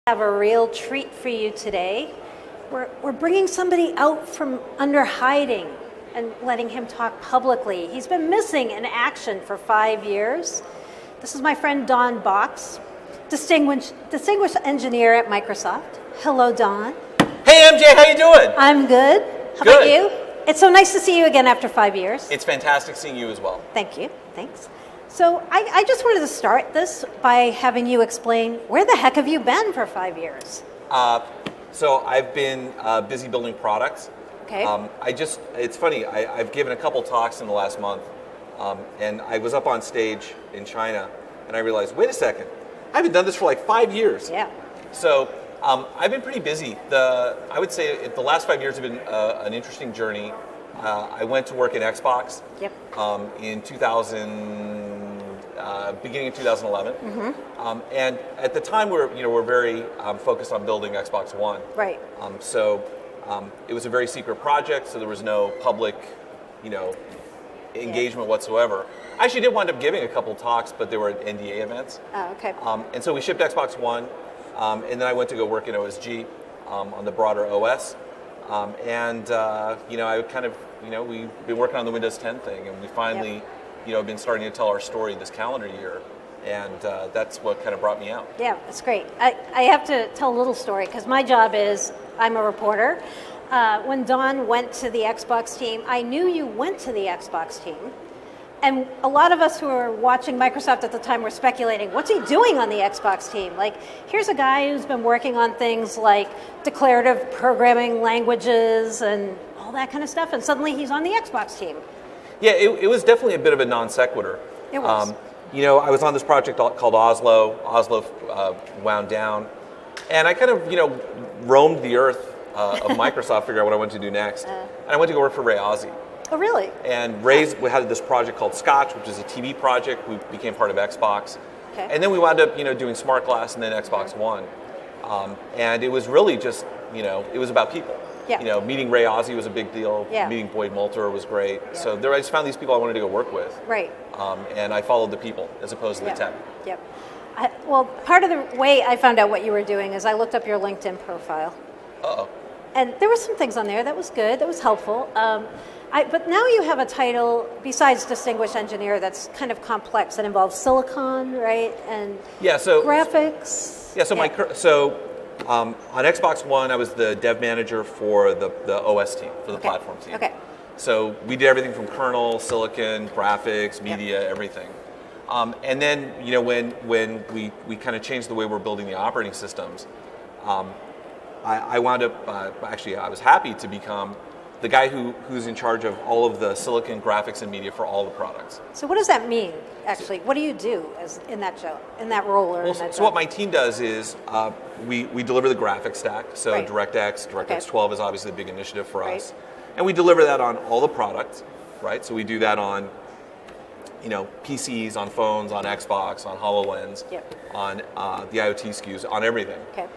Have a real treat for you today. We're bringing somebody out from under hiding and letting him talk publicly. He's been missing in action for 5 years. This is my friend Don Box, distinguished engineer at Microsoft. Hello, Don. Hey, MJ, how you doing? I'm good. How about you? It's so nice to see you again after 5 years. It's fantastic seeing you as well. Thank you. Thanks. So I just wanted to start this by having you explain, where the heck have you been for 5 years? So I've been busy building products. Okay. It's funny, I've given a couple talks in the last month, and I was up on stage in China, and I realized, wait a second, I haven't done this for like 5 years. Yeah. So I've been pretty busy. I would say the last 5 years have been an interesting journey. I went to work in Xbox. Yep. In beginning of 2011. Mm-hmm. And at the time, we're very focused on building Xbox One. Right. It was a very secret project, so there was no public, engagement whatsoever. I actually did wind up giving a couple talks, but they were at NDA events. Oh, okay. And so we shipped Xbox One, and then I went to go work in OSG on the broader OS. I kind of, we've been working on the Windows 10 thing, and we finally, been starting to tell our story this calendar year, and that's what kind of brought me out. Yeah, that's great. I have to tell a little story, because my job is, I'm a reporter. When Don went to the Xbox team, I knew you went to the Xbox team, and a lot of us who were watching Microsoft at the time were speculating, what's he doing on the Xbox team? Like, here's a guy who's been working on things like declarative programming languages and all that kind of stuff, and suddenly he's on the Xbox team. Yeah, it was definitely a bit of a non sequitur. It was. I was on this project called Oslo. Oslo wound down, and I kind of, roamed the earth of Microsoft, figure out what I wanted to do next. And I went to go work for Ray Ozzie. Oh, really? And we had this project called Scotch, which is a TV project. We became part of Xbox. Okay. And then we wound up, doing Smart Glass and then Xbox One. And it was really just, it was about people. Yeah. Meeting Ray Ozzie was a big deal. Yeah. Meeting Boyd Moulter was great. Yeah. So I just found these people I wanted to go work with. Right. And I followed the people as opposed to the tech. Yep. Well, part of the way I found out what you were doing is I looked up your LinkedIn profile. Uh-oh. And there were some things on there that was good, that was helpful. But now you have a title, besides Distinguished Engineer, that's kind of complex. That involves silicon, right? And graphics. On Xbox One, I was the dev manager for the OS team, for the platform team. Okay. So we did everything from kernel, silicon, graphics, media, everything. And then, when we kind of changed the way we're building the operating systems, I wound up, I was happy to become the guy who's in charge of all of the silicon, graphics, and media for all the products. So what does that mean, actually? What do you do in that role? So what my team does is we deliver the graphics stack. So right. DirectX 12 is obviously a big initiative for us. And we deliver that on all the products, right? So we do that on PCs, on phones, on Xbox, on HoloLens, on the IoT SKUs, on everything. Okay.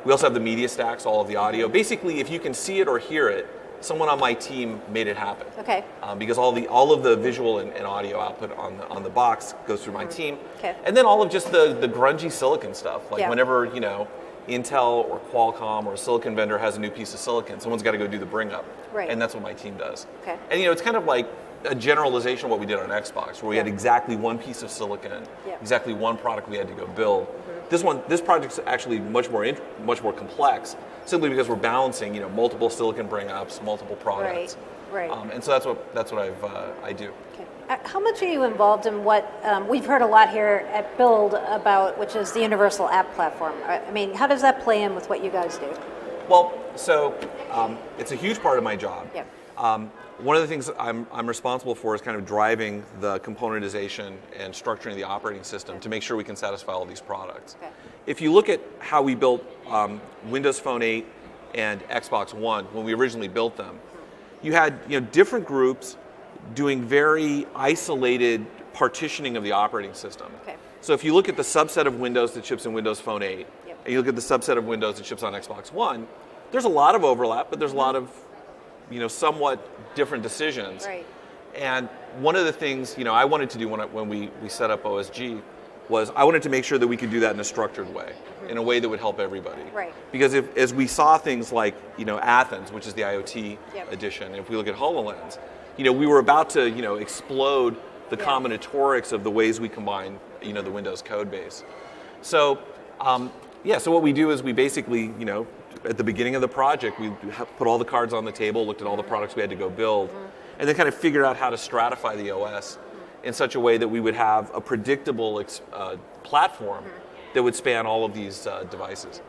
We also have the media stacks, all of the audio. Basically, if you can see it or hear it, someone on my team made it happen. Okay. Because all of the visual and audio output on the box goes through my team. Okay. And then all of just the grungy silicon stuff. Like whenever, Intel or Qualcomm or a silicon vendor has a new piece of silicon, someone's got to go do the bring up. Right. And that's what my team does. Okay. And it's kind of like a generalization of what we did on Xbox, where we had exactly one piece of silicon, exactly one product we had to go build. This project's actually much more complex, simply because we're balancing, multiple silicon bring-ups, multiple products. Right. And so that's what I do. Okay. How much are you involved in what we've heard a lot here at Build about, which is the Universal App Platform? I mean, how does that play in with what you guys do? Well, so it's a huge part of my job. Yep. One of the things I'm responsible for is kind of driving the componentization and structuring the operating system to make sure we can satisfy all these products. Okay. If you look at how we built Windows Phone 8 and Xbox One when we originally built them, you had different groups doing very isolated partitioning of the operating system. Okay. So if you look at the subset of Windows that ships in Windows Phone 8, and you look at the subset of Windows that ships on Xbox One, there's a lot of overlap, but there's a lot of somewhat different decisions. Right. And one of the things I wanted to do when we set up OSG was I wanted to make sure that we could do that in a structured way. in a way that would help everybody. Right. Because as we saw things like, Athens, which is the IoT Yep. edition, if we look at HoloLens, we were about to, explode the Yeah. combinatorics of the ways we combine, the Windows code base. So, so what we do is we basically, at the beginning of the project, we put all the cards on the table, looked at all the products we had to go build, and then kind of figured out how to stratify the OS in such a way that we would have a predictable platform that would span all of these devices.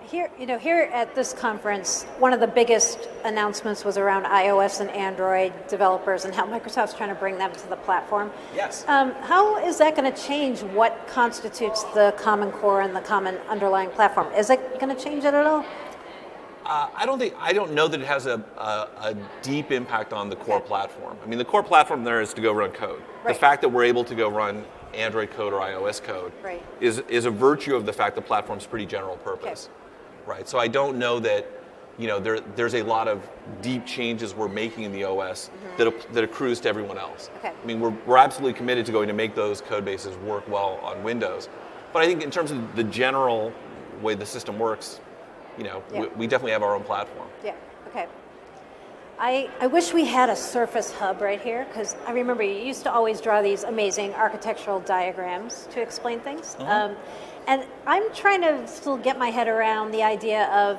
Here at this conference, one of the biggest announcements was around iOS and Android developers and how Microsoft's trying to bring them to the platform. Yes. How is that going to change what constitutes the common core and the common underlying platform? Is it going to change it at all? I don't know that it has a deep impact on the core Okay. platform. I mean, the core platform there is to go run code. Right. The fact that we're able to go run Android code or iOS code Right. is a virtue of the fact the platform's pretty general purpose. Right. So I don't know that there's a lot of deep changes we're making in the OS that accrues to everyone else. Okay. I mean, we're absolutely committed to going to make those code bases work well on Windows. But I think in terms of the general way the system works, we definitely have our own platform. Yeah, okay. I wish we had a Surface Hub right here, because I remember you used to always draw these amazing architectural diagrams to explain things. And I'm trying to still get my head around the idea of,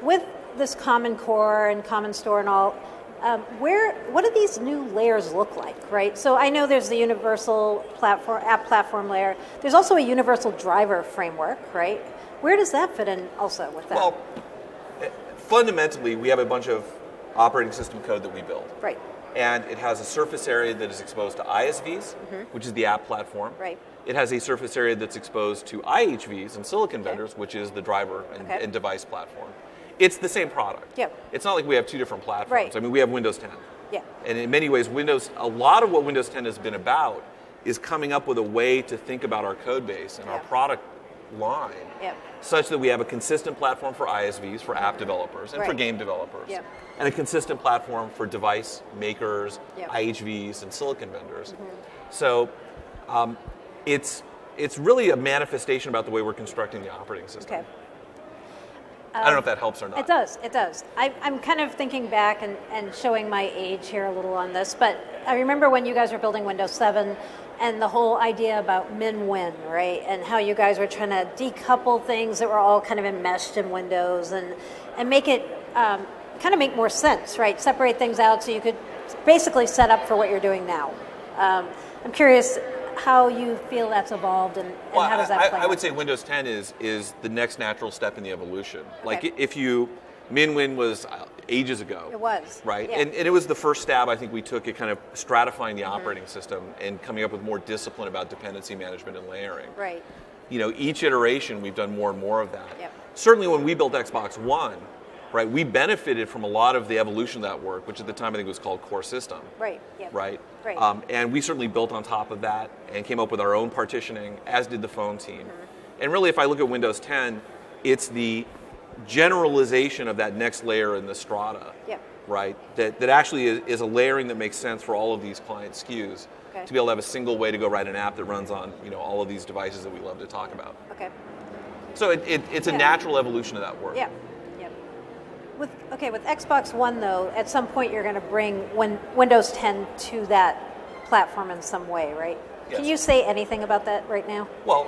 with this Common Core and Common Store and all, what do these new layers look like, right? So I know there's the universal app platform layer. There's also a universal driver framework, right? Where does that fit in also with that? Well, fundamentally, we have a bunch of operating system code that we build. Right. And it has a surface area that is exposed to ISVs, which is the app platform. Right. It has a surface area that's exposed to IHVs and silicon vendors, which is the driver and device platform. It's the same product. Yep. It's not like we have two different platforms. Right. I mean, we have Windows 10. Yeah. And in many ways, a lot of what Windows 10 has been about is coming up with a way to think about our code base and our product line Yep. such that we have a consistent platform for ISVs, for app developers, and for Right. game developers. Yep. And a consistent platform for device makers, Yep. IHVs, and silicon vendors. So it's really a manifestation about the way we're constructing the operating system. Okay. I don't know if that helps or not. It does, it does. I'm kind of thinking back and showing my age here a little on this, but I remember when you guys were building Windows 7 and the whole idea about min-win, right? And how you guys were trying to decouple things that were all kind of enmeshed in Windows and make it kind of make more sense, right? Separate things out so you could basically set up for what you're doing now. I'm curious how you feel that's evolved and how does that play I would out? say Windows 10 is the next natural step in the evolution. Like Okay. if you, min-win was ages ago. It was. Right? Yeah. And it was the first stab I think we took at kind of stratifying the operating system and coming up with more discipline about dependency management and layering. Right. Each iteration we've done more and more of that. Yep. Certainly when we built Xbox One, right, we benefited from a lot of the evolution of that work, which at the time I think was called Core System. Right. Yeah. Right? Right. And we certainly built on top of that and came up with our own partitioning, as did the phone team. And really, if I look at Windows 10, it's the generalization of that next layer in the strata, Yep. right? That actually is a layering that makes sense for all of these client SKUs Okay. to be able to have a single way to go write an app that runs on all of these devices that we love to talk about. Okay. So it's a Yeah. natural evolution of that work. Yeah. Yeah. With Xbox One though, at some point you're going to bring Windows 10 to that platform in some way, right? Can Yes. you say anything about that right now? Well,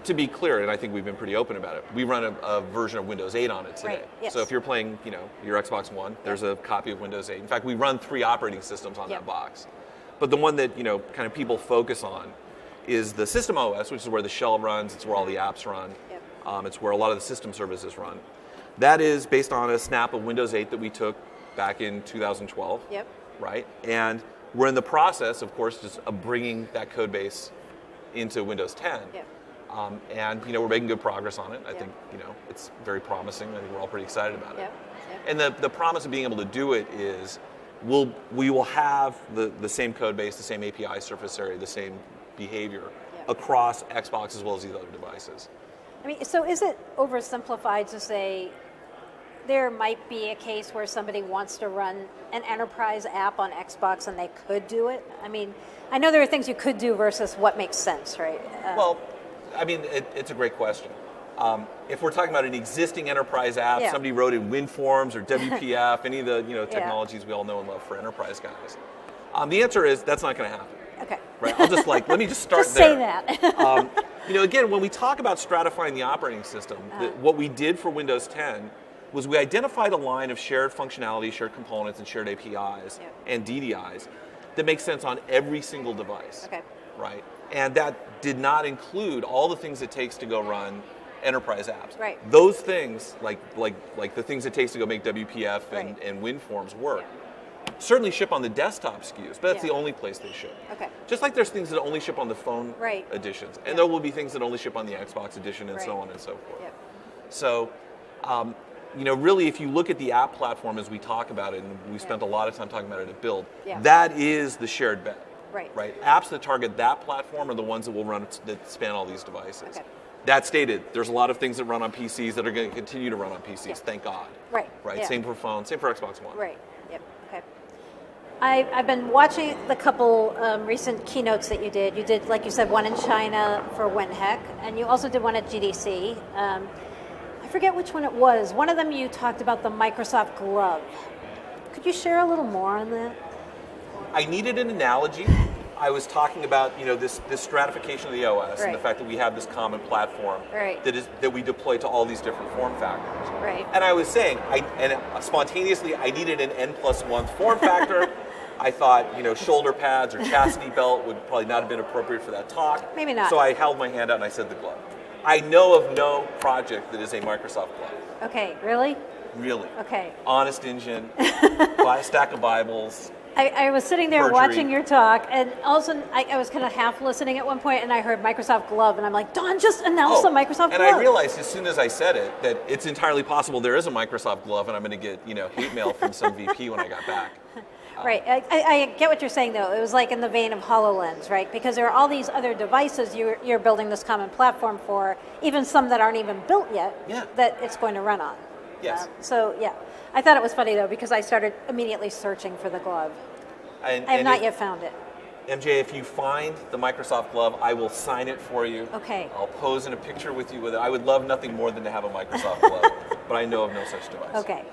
to be clear, and I think we've been pretty open about it, we run a version of Windows 8 on it today. Right, yes. So if you're playing, your Xbox One, there's a copy of Windows 8. In fact, we run 3 operating systems on Yep. that box. But the one that, kind of people focus on is the system OS, which is where the shell runs, it's where all the apps run. Yep. It's where a lot of the system services run. That is based on a snap of Windows 8 that we took back in 2012. Yep. Right? And we're in the process, of course, just of bringing that code base into Windows 10. Yep. And we're making good progress on it. I Yeah. think it's very promising. I think we're all pretty excited about it. Yep. Yep. And the promise of being able to do it is we will have the same code base, the same API surface area, the same behavior Yeah. across Xbox as well as these other devices. I mean, so is it oversimplified to say there might be a case where somebody wants to run an enterprise app on Xbox and they could do it? I mean, I know there are things you could do versus what makes sense, right? Well, I mean, it's a great question. If we're talking about an existing enterprise app, Yeah. somebody wrote in WinForms or WPF, any of the technologies we all know and love for enterprise guys. The answer is that's not going to happen. Okay. Right? I'll just let me just start Just there. say that. Again, when we talk about stratifying the operating system, what we did for Windows 10 was we identified a line of shared functionality, shared components, and shared APIs and DDIs that make sense on every single device. Okay. Right? And that did not include all the things it takes to go run enterprise apps. Right. Those things, like the things it takes to go make WPF Right. and WinForms work, certainly ship on the desktop SKUs, but that's Yeah. the only place they ship. Okay. Just like there's things that only ship on the phone Right. editions, and Yeah. there will be things that only ship on the Xbox edition, and so Right. on and so forth. Yep. So, really, if you look at the app platform as we talk about it, and we spent a lot of time talking about it at Build, Yeah. that is the shared bet. Right. Right. Apps that target that platform are the ones that will run that span all these devices. Okay. That stated, there's a lot of things that run on PCs that are going to continue to run on PCs. Yeah. Thank God. Right. Right. Yeah. Same for phones. Same for Xbox One. Right. Yep. Okay. I've been watching the couple recent keynotes that you did. You did, like you said, one in China for WinHEC, and you also did one at GDC. I forget which one it was. One of them you talked about the Microsoft Glove. Could you share a little more on that? I needed an analogy. I was talking about this stratification of the OS and the Right. fact that we have this common platform Right. that we deploy to all these different form factors. Right. And I was saying, spontaneously, I needed an N+1 form factor. I thought, shoulder pads or chastity belt would probably not have been appropriate for that talk. Maybe not. So I held my hand out and I said the glove. I know of no project that is a Microsoft glove. Okay, really? Really. Okay. Honest engine, buy a stack of Bibles. I was sitting there Perjury. watching your talk, and all of a sudden I was kind of half listening at one point, and I heard Microsoft Glove, and I'm like, Don, just announce the Microsoft and Glove. I realized as soon as I said it that it's entirely possible there is a Microsoft glove, and I'm going to get hate mail from some VP when I got back. Right. I get what you're saying, though. It was like in the vein of HoloLens, right? Because there are all these other devices you're building this common platform for, even some that aren't even built yet, Yeah. that it's going to run on. Yes. Yeah. I thought it was funny, though, because I started immediately searching for the glove. And, I have not yet found it. MJ, if you find the Microsoft glove, I will sign it for you. Okay. I'll pose in a picture with you with it. I would love nothing more than to have a Microsoft glove, but I know of no such device. Okay.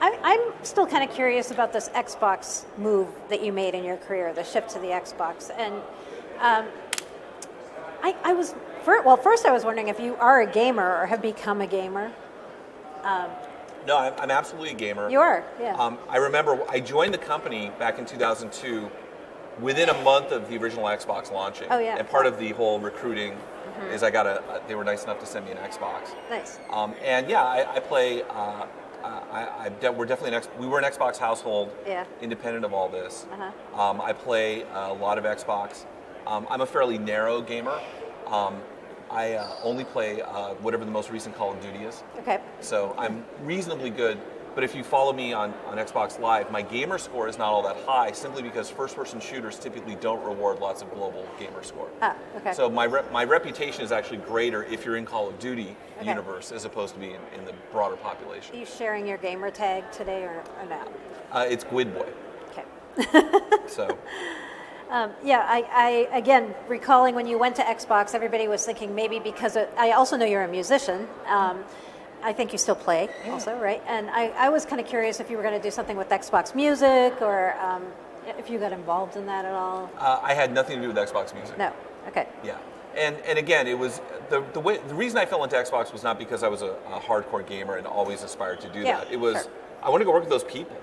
I'm still kind of curious about this Xbox move that you made in your career, the shift to the Xbox. And first I was wondering if you are a gamer or have become a gamer. No, I'm absolutely a gamer. You are, yeah. I remember I joined the company back in 2002 within a month of the original Xbox launching. Oh, yeah. And part of the whole recruiting is they were nice enough to send me an Xbox. Nice. And yeah, I play, we're definitely we were an Xbox household, Yeah. independent of all this. Uh-huh. I play a lot of Xbox. I'm a fairly narrow gamer. I only play whatever the most recent Call of Duty is. Okay. So I'm reasonably good, but if you follow me on Xbox Live, my gamer score is not all that high simply because first-person shooters typically don't reward lots of global gamer score. Ah, okay. So my reputation is actually greater if you're in Call of Duty Okay. universe as opposed to being in the broader population. Are you sharing your gamer tag today or not? It's Gwidboy. Okay. So I again, recalling when you went to Xbox, everybody was thinking maybe because I also know you're a musician. I think you still play also, right? And I was kind of curious if you were going to do something with Xbox Music or if you got involved in that at all. I had nothing to do with Xbox Music. No. Okay. Yeah, and again, it was the reason I fell into Xbox was not because I was a hardcore gamer and always aspired to do Yeah, that. It was sure. I want to go work with those people,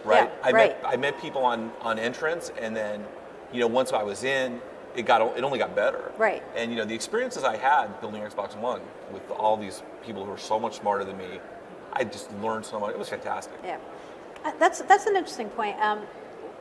right? Yeah, I met people on entrance, and then once I was in, it only got better. Right. And the experiences I had building Xbox One with all these people who are so much smarter than me, I just learned so much. It was fantastic. Yeah. That's an interesting point.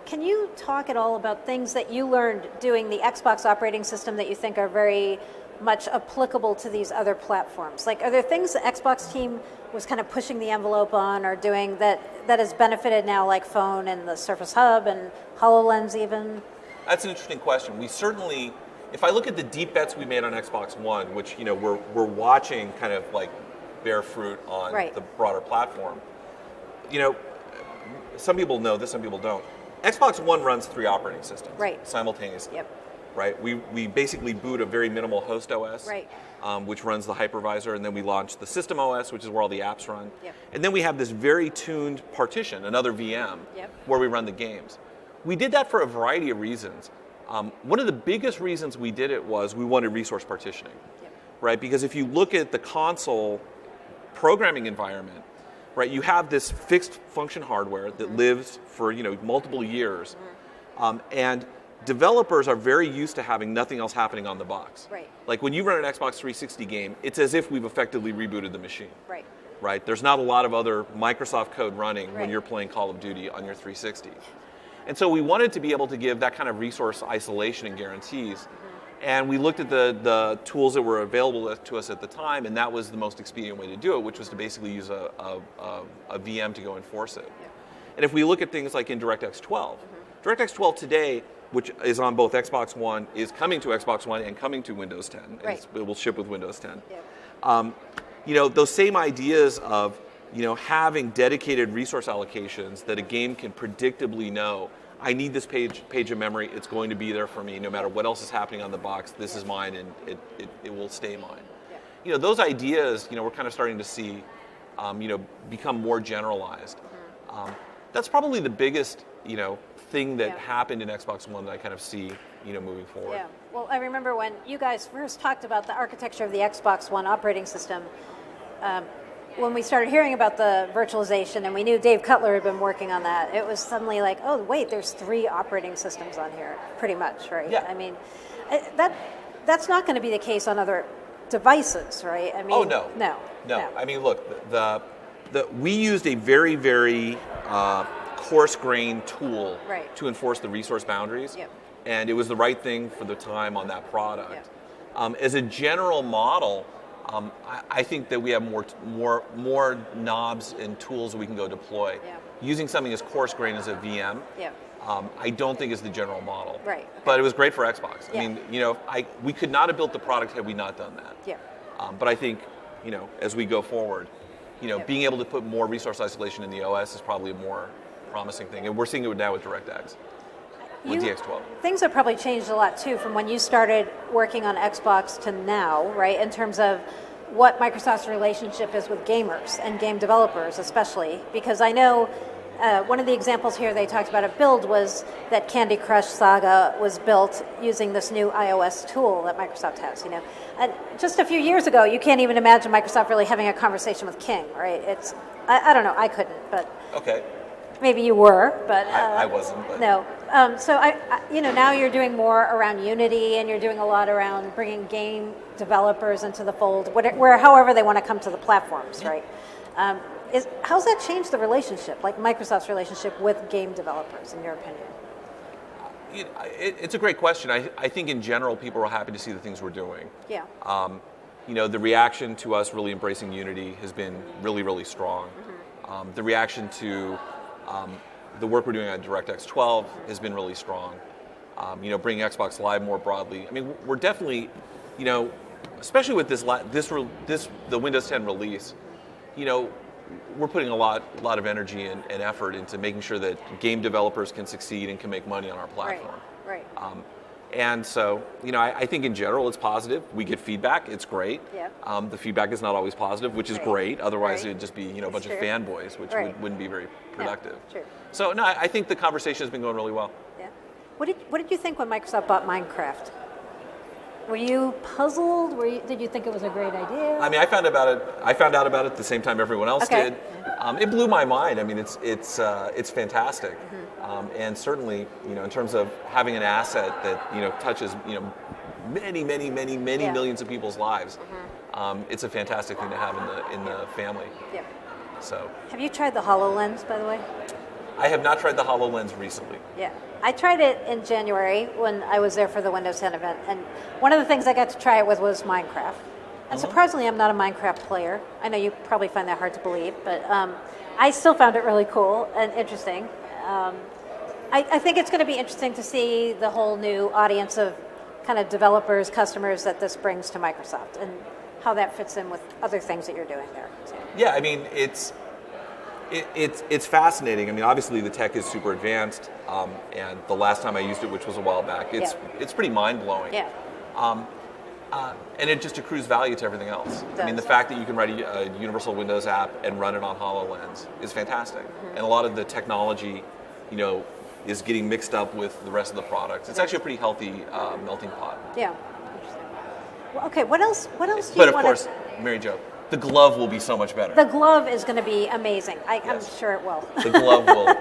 Can you talk at all about things that you learned doing the Xbox operating system that you think are very much applicable to these other platforms? Like, are there things the Xbox team was kind of pushing the envelope on or doing that has benefited now, like phone and the Surface Hub and HoloLens even? That's an interesting question. We certainly, if I look at the deep bets we made on Xbox One, which we're watching kind of like bear fruit on Right. the broader platform. Some people know this, some people don't. Xbox One runs 3 operating systems Right. simultaneously. Yep. right? We basically boot a very minimal host OS, Right. which runs the hypervisor, and then we launch the system OS, which is where all the apps run. Yep. And then we have this very tuned partition, another VM, Yep. where we run the games. We did that for a variety of reasons. One of the biggest reasons we did it was we wanted resource partitioning, Yep. right? Because if you look at the console programming environment, right, you have this fixed function hardware that lives for multiple years, and developers are very used to having nothing else happening on the box. Right. Like when you run an Xbox 360 game, it's as if we've effectively rebooted the machine. Right. Right? There's not a lot of other Microsoft code running when Right. you're playing Call of Duty on your 360. And so we wanted to be able to give that kind of resource isolation and guarantees. And we looked at the tools that were available to us at the time, and that was the most expedient way to do it, which was to basically use a VM to go enforce it. Yeah. And if we look at things like in DirectX 12, DirectX 12 today, which is on both Xbox One, is coming to Xbox One and coming to Windows 10. And Right. it will ship with Windows 10. Yep. Those same ideas of having dedicated resource allocations that a game can predictably know, I need this page of memory, it's going to be there for me no matter what else is happening on the box, this is mine and it will stay mine. Yeah. Those ideas, we're kind of starting to see become more generalized. That's probably the biggest thing that Yeah. happened in Xbox One that I kind of see moving forward. Yeah. Well, I remember when you guys first talked about the architecture of the Xbox One operating system. When we started hearing about the virtualization, and we knew Dave Cutler had been working on that, it was suddenly like, oh wait, there's 3 operating systems on here, pretty much, right? Yeah. I mean, that's not going to be the case on other devices, right? I mean, Oh, no. No. I mean, look, we used a very, very coarse-grained tool Right. to enforce the resource boundaries, Yep. and it was the right thing for the time on that product. Yep. As a general model, I think that we have more knobs and tools that we can go deploy. Yeah. Using something as coarse-grained as a VM, Yeah. I don't think is the general model. Right, okay. But it was great for Xbox. Yeah. I mean, we could not have built the product had we not done that. Yeah. But I think, as we go forward, Yep. being able to put more resource isolation in the OS is probably a more promising thing. And we're seeing it now with DirectX, with DX12. Things have probably changed a lot too from when you started working on Xbox to now, right? In terms of what Microsoft's relationship is with gamers and game developers, especially. Because I know one of the examples here they talked about at Build was that Candy Crush Saga was built using this new iOS tool that Microsoft has. And just a few years ago, you can't even imagine Microsoft really having a conversation with King, right? I don't know, I couldn't, but. Okay. Maybe you were, but I wasn't. But. No. So I, now you're doing more around Unity, and you're doing a lot around bringing game developers into the fold, however they want to come to the platforms, right? How's that changed the relationship, like Microsoft's relationship with game developers, in your opinion? It's a great question. I think in general, people are happy to see the things we're doing. Yeah. The reaction to us really embracing Unity has been really, really strong. Mm-hmm. The reaction to the work we're doing on DirectX 12 has been really strong. Bringing Xbox Live more broadly. I mean, we're definitely, especially with the Windows 10 release, we're putting a lot of energy and effort into making sure that game developers can succeed and can make money on our platform. Right. And so, I think in general it's positive. We get feedback, it's great. Yeah. The feedback is not always positive, which is Right. great. Otherwise, Right. it'd just be a bunch True. of fanboys, which Right. wouldn't be very productive. True. So, no, I think the conversation has been going really well. Yeah. What did you think when Microsoft bought Minecraft? Were you puzzled? Did you think it was a great idea? I mean, I found out about it the same time everyone else Okay. did. It blew my mind. I mean, it's fantastic, and certainly, in terms of having an asset that touches many Yeah. millions of people's lives, it's a fantastic thing to have in the family. Yeah. So, Have you tried the HoloLens, by the way? I have not tried the HoloLens recently. Yeah. I tried it in January when I was there for the Windows 10 event, and one of the things I got to try it with was Minecraft. And surprisingly, I'm not a Minecraft player. I know you probably find that hard to believe, but I still found it really cool and interesting. I think it's going to be interesting to see the whole new audience of kind of developers, customers that this brings to Microsoft, and how that fits in with other things that you're doing there. So. Yeah, I mean, It's fascinating. I mean, obviously the tech is super advanced, and the last time I used it, which was a while back, it's pretty mind blowing. Yeah. And it just accrues value to everything else. I mean, the fact that you can write a Universal Windows app and run it on HoloLens is fantastic. And a lot of the technology, is getting mixed up with the rest of the products. It's actually a pretty healthy melting pot. Yeah. Well, okay, what else do you want to... But of course, Mary Jo, the glove will be so much better. The glove is going to be amazing. I'm sure it will. The glove will.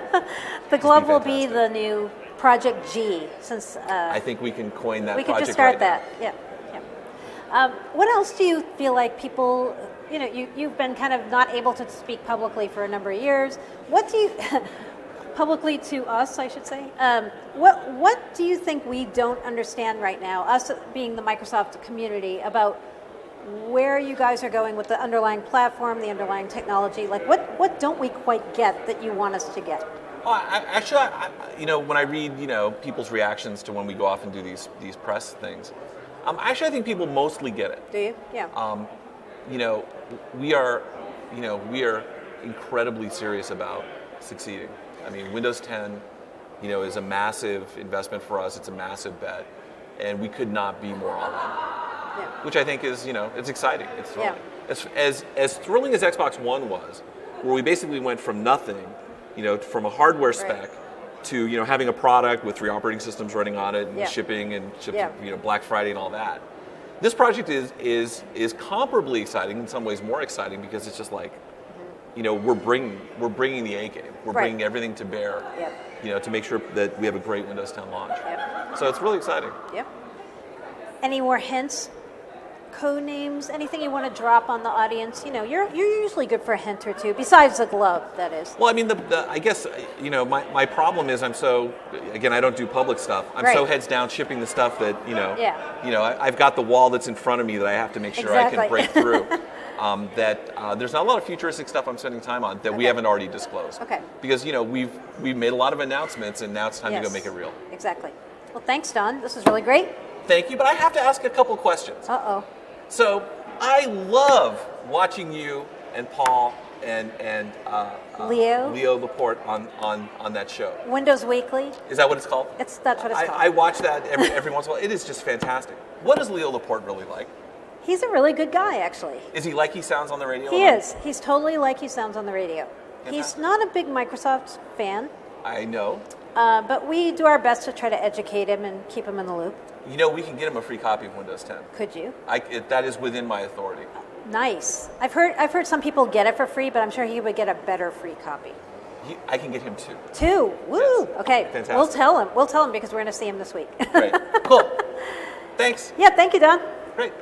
The glove will be the new Project G. Since I think we can coin that. We project could just start right that. Now. Yeah. What else do you feel like people? You've been kind of not able to speak publicly for a number of years. What do you publicly to us, I should say? What do you think we don't understand right now? Us being the Microsoft community about where you guys are going with the underlying platform, the underlying technology. Like, what don't we quite get that you want us to get? Well, when I read, people's reactions to when we go off and do these press things, I think people mostly get it. Do you? Yeah. We are incredibly serious about succeeding. I mean, Windows 10, is a massive investment for us. It's a massive bet, and we could not be more on that. Yeah. Which I think is, it's exciting. It's thrilling. Yeah. As thrilling as Xbox One was, where we basically went from nothing, from a hardware spec to, having a product with 3 operating systems running on it and shipping Black Friday and all that. This project is comparably exciting, in some ways more exciting, because it's just like, we're bringing the A game. We're bringing everything to bear, to make sure that we have a great Windows 10 launch. Yep. So it's really exciting. Yep. Any more hints? Code names, anything you want to drop on the audience? You're usually good for a hint or two, besides the glove, that is. Well, I mean, I guess, my problem is I don't do public stuff. I'm so heads down shipping the stuff that, I've got the wall that's in front of me that I have to make sure I can break through. There's not a lot of futuristic stuff I'm spending time on that we haven't already disclosed. Okay. Because, we've made a lot of announcements, and now it's time to go make it real. Exactly. Well, thanks, Don. This is really great. Thank you, but I have to ask a couple questions. Uh-oh. So I love watching you and Paul and Leo Laporte on that show. Windows Weekly. Is that what it's called? That's what it's called. I watch that every once in a while. It is just fantastic. What is Leo Laporte really like? He's a really good guy, actually. Is he like he sounds on the radio? He is. He's totally like he sounds on the radio. He's not a big Microsoft fan. I know. But we do our best to try to educate him and keep him in the loop. We can get him a free copy of Windows 10. Could you? That is within my authority. Nice. I've heard some people get it for free, but I'm sure he would get a better free copy. I can get him 2. 2? Woo! Yes. Okay. Fantastic. We'll tell him. We'll tell him because we're going to see him this week. Great. Cool. Thanks. Yeah. Thank you, Don. Great.